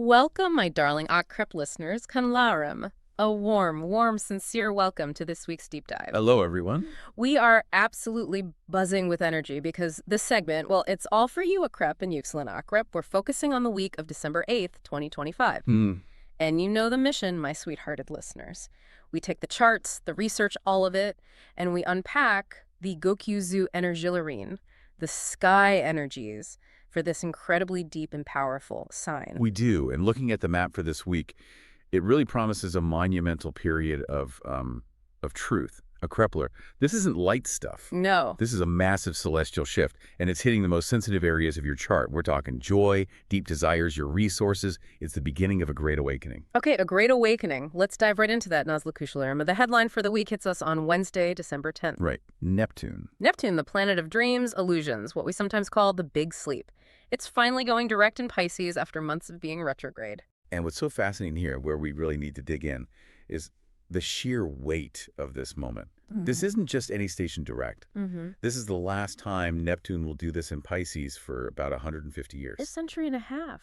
Welcome, my darling Akrep listeners, Kanlarim. A warm, sincere welcome to this week's deep dive. Hello, everyone. We are absolutely buzzing with energy because this segment, well, it's all for you, Akrep and Yuxil and Akrep. We're focusing on the week of December 8th, 2025. And you know the mission, my sweethearted listeners. We take the charts, the research, all of it, and we unpack the Gokyuzu Energilarine, the sky energies, for this incredibly deep and powerful sign. We do, and looking at the map for this week, it really promises a monumental period of truth, a Krepler. This isn't light stuff. No. This is a massive celestial shift, and it's hitting the most sensitive areas of your chart. We're talking joy, deep desires, your resources. It's the beginning of a great awakening. Okay, a great awakening. Let's dive right into that, Nazlı Kuşlarım. The headline for the week hits us on Wednesday, December 10th. Right. Neptune. Neptune, the planet of dreams, illusions, what we sometimes call the big sleep. It's finally going direct in Pisces after months of being retrograde. And what's so fascinating here, where we really need to dig in, is the sheer weight of this moment. This isn't just any station direct. This is the last time Neptune will do this in Pisces for about 150 years. A century and a half.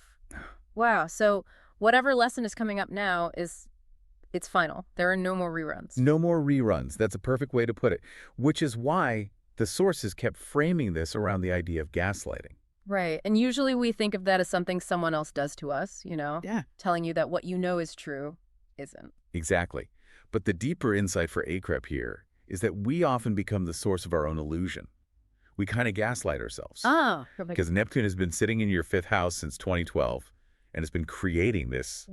Wow. So whatever lesson is coming up now it's final. There are no more reruns. No more reruns. That's a perfect way to put it, which is why the sources kept framing this around the idea of gaslighting. Right. And usually we think of that as something someone else does to us, Yeah. telling you that what you know is true isn't. Exactly. But the deeper insight for Akrep here is that we often become the source of our own illusion. We kind of gaslight ourselves. Oh. Because Neptune has been sitting in your fifth house since 2012, and it's been creating this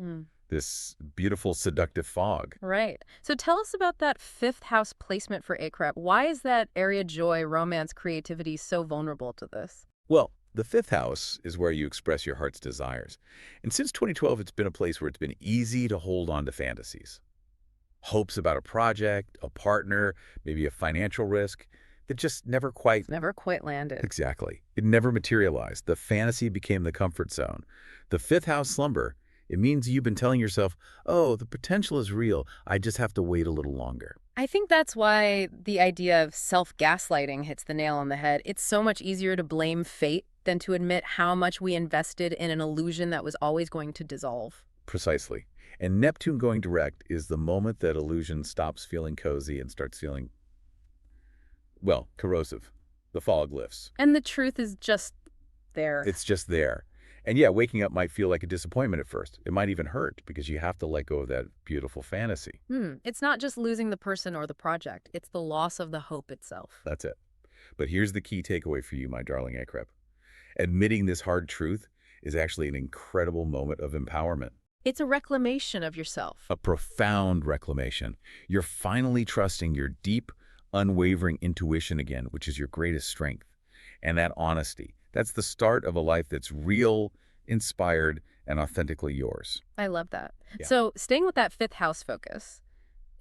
beautiful, seductive fog. Right. So tell us about that fifth house placement for Akrep. Why is that area joy, romance, creativity so vulnerable to this? Well, the fifth house is where you express your heart's desires. And since 2012, it's been a place where it's been easy to hold on to fantasies. Hopes about a project, a partner, maybe a financial risk that just never quite landed. Exactly. It never materialized. The fantasy became the comfort zone. The fifth house slumber, it means you've been telling yourself, oh, the potential is real. I just have to wait a little longer. I think that's why the idea of self-gaslighting hits the nail on the head. It's so much easier to blame fate than to admit how much we invested in an illusion that was always going to dissolve. Precisely. And Neptune going direct is the moment that illusion stops feeling cozy and starts feeling, well, corrosive. The fog lifts. And the truth is just there. It's just there. And yeah, waking up might feel like a disappointment at first. It might even hurt because you have to let go of that beautiful fantasy. It's not just losing the person or the project. It's the loss of the hope itself. That's it. But here's the key takeaway for you, my darling Akrep. Admitting this hard truth is actually an incredible moment of empowerment. It's a reclamation of yourself. A profound reclamation. You're finally trusting your deep, unwavering intuition again, which is your greatest strength. And that honesty, that's the start of a life that's real, inspired, and authentically yours. I love that. Yeah. So staying with that fifth house focus,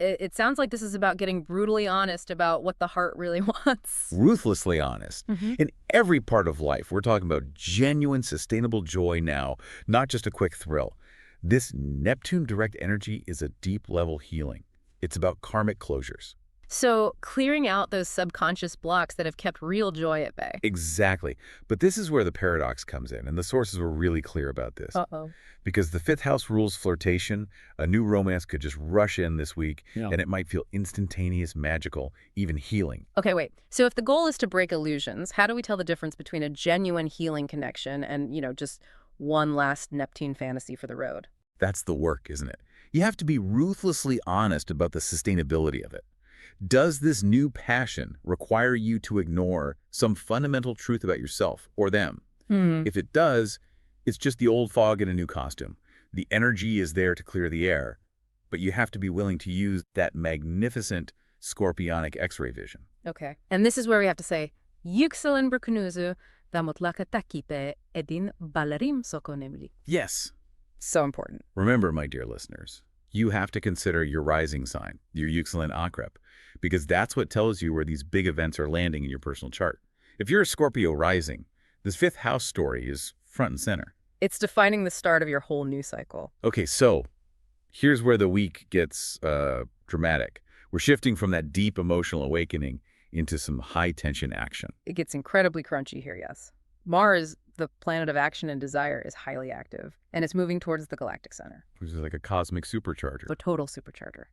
it sounds like this is about getting brutally honest about what the heart really wants. Ruthlessly honest. In every part of life, we're talking about genuine, sustainable joy now, not just a quick thrill. This Neptune direct energy is a deep-level healing. It's about karmic closures. So clearing out those subconscious blocks that have kept real joy at bay. Exactly. But this is where the paradox comes in, and the sources were really clear about this. Uh-oh. Because the fifth house rules flirtation, a new romance could just rush in this week, and it might feel instantaneous, magical, even healing. Okay, wait. So if the goal is to break illusions, how do we tell the difference between a genuine healing connection and, just one last Neptune fantasy for the road? That's the work, isn't it? You have to be ruthlessly honest about the sustainability of it. Does this new passion require you to ignore some fundamental truth about yourself or them? If it does, it's just the old fog in a new costume. The energy is there to clear the air, but you have to be willing to use that magnificent scorpionic X-ray vision. Okay. And this is where we have to say, Yükselen burcunuzu ve mutlaka takipe edin balerim sokonemli. Yes. So important. Remember, my dear listeners, you have to consider your rising sign, your Yükselen Akrep, because that's what tells you where these big events are landing in your personal chart. If you're a Scorpio rising, this fifth house story is front and center. It's defining the start of your whole new cycle. Okay, so here's where the week gets dramatic. We're shifting from that deep emotional awakening into some high-tension action. It gets incredibly crunchy here, yes. Mars, the planet of action and desire, is highly active, and it's moving towards the galactic center. Which is like a cosmic supercharger. The total supercharger.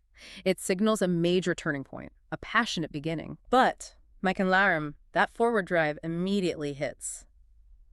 It signals a major turning point, a passionate beginning. But, Mike and Laram, that forward drive immediately hits.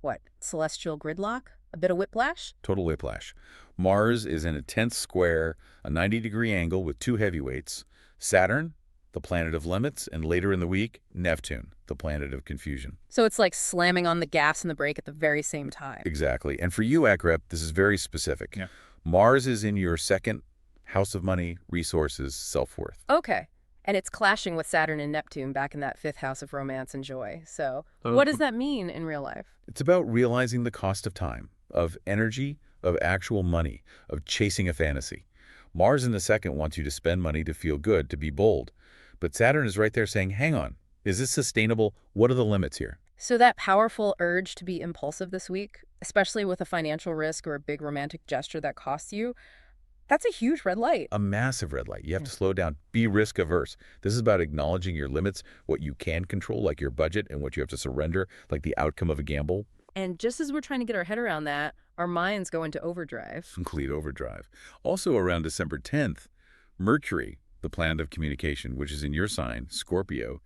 What, celestial gridlock? A bit of whiplash? Total whiplash. Mars is in a tense square, a 90-degree angle with two heavyweights. Saturn, the planet of limits, and later in the week, Neptune, the planet of confusion. So it's like slamming on the gas and the brake at the very same time. Exactly. And for you, Akrep, this is very specific. Yeah. Mars is in your second house of money, resources, self-worth. Okay. And it's clashing with Saturn and Neptune back in that fifth house of romance and joy. So what does that mean in real life? It's about realizing the cost of time, of energy, of actual money, of chasing a fantasy. Mars in the second wants you to spend money to feel good, to be bold. But Saturn is right there saying, hang on, is this sustainable? What are the limits here? So that powerful urge to be impulsive this week, especially with a financial risk or a big romantic gesture that costs you, that's a huge red light. A massive red light. You have to slow down. Be risk averse. This is about acknowledging your limits, what you can control, like your budget, and what you have to surrender, like the outcome of a gamble. And just as we're trying to get our head around that, our minds go into overdrive. Complete overdrive. Also around December 10th, Mercury, the planet of communication, which is in your sign, Scorpio,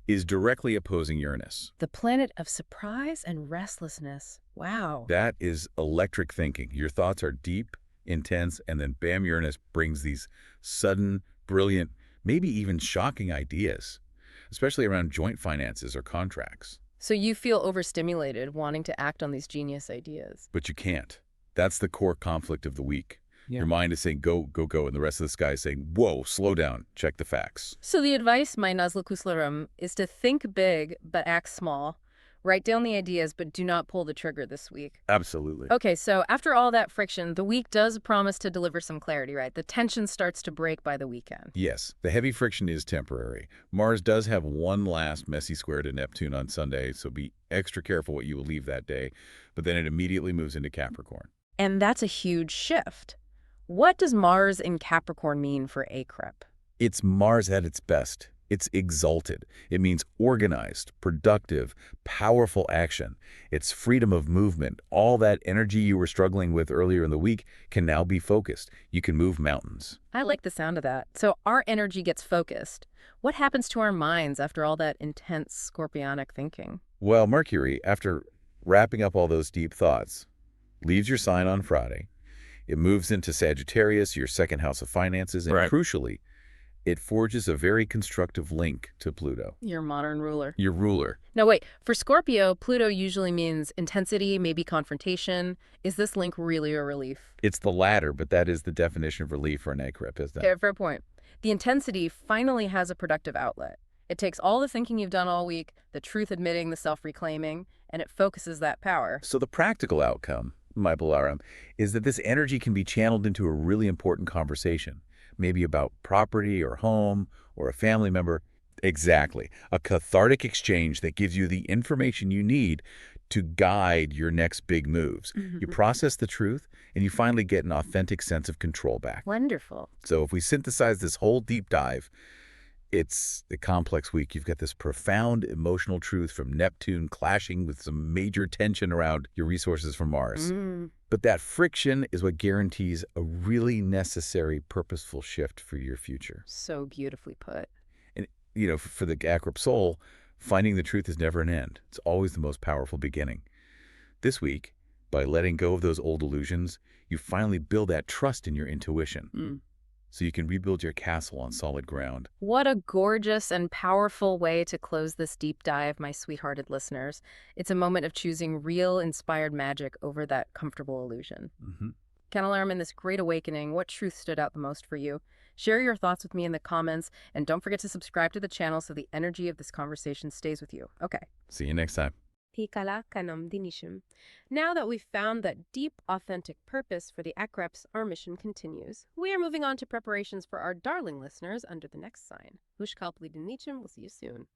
is directly opposing Uranus. The planet of surprise and restlessness. Wow. That is electric thinking. Your thoughts are deep, intense, and then bam, Uranus brings these sudden, brilliant, maybe even shocking ideas, especially around joint finances or contracts. So you feel overstimulated, wanting to act on these genius ideas. But you can't. That's the core conflict of the week. Yeah. Your mind is saying, go, go, go, and the rest of the sky is saying, whoa, slow down, check the facts. So the advice, my Nazlakuslarum, is to think big but act small. Write down the ideas, but do not pull the trigger this week. Absolutely. Okay, so after all that friction, the week does promise to deliver some clarity, right? The tension starts to break by the weekend. Yes, the heavy friction is temporary. Mars does have one last messy square to Neptune on Sunday, so be extra careful what you will leave that day, but then it immediately moves into Capricorn. And that's a huge shift. What does Mars in Capricorn mean for Akrep? It's Mars at its best. It's exalted. It means organized, productive, powerful action. It's freedom of movement. All that energy you were struggling with earlier in the week can now be focused. You can move mountains. I like the sound of that. So our energy gets focused. What happens to our minds after all that intense scorpionic thinking? Well, Mercury, after wrapping up all those deep thoughts, leaves your sign on Friday. It moves into Sagittarius, your second house of finances, and crucially, it forges a very constructive link to Pluto. Your modern ruler. Your ruler. No, wait. For Scorpio, Pluto usually means intensity, maybe confrontation. Is this link really a relief? It's the latter, but that is the definition of relief for an Akrep, is that? Fair point. The intensity finally has a productive outlet. It takes all the thinking you've done all week, the truth admitting, the self-reclaiming, and it focuses that power. So the practical outcome, my Balaram, is that this energy can be channeled into a really important conversation. Maybe about property or home or a family member. Exactly. A cathartic exchange that gives you the information you need to guide your next big moves. You process the truth and you finally get an authentic sense of control back. Wonderful. So if we synthesize this whole deep dive, it's the complex week. You've got this profound emotional truth from Neptune clashing with some major tension around your resources from Mars. But that friction is what guarantees a really necessary, purposeful shift for your future. So beautifully put. And, you know, for the Akrep soul, finding the truth is never an end. It's always the most powerful beginning. This week, by letting go of those old illusions, you finally build that trust in your intuition. So you can rebuild your castle on solid ground. What a gorgeous and powerful way to close this deep dive, my sweethearted listeners. It's a moment of choosing real, inspired magic over that comfortable illusion. Candelarum, in this great awakening, what truth stood out the most for you? Share your thoughts with me in the comments, and don't forget to subscribe to the channel so the energy of this conversation stays with you. Okay. See you next time. Tikala kanam dinishim. Now that we've found that deep, authentic purpose for the Akreps, our mission continues. We are moving on to preparations for our darling listeners under the next sign. Hushkalpli dinichim. We'll see you soon.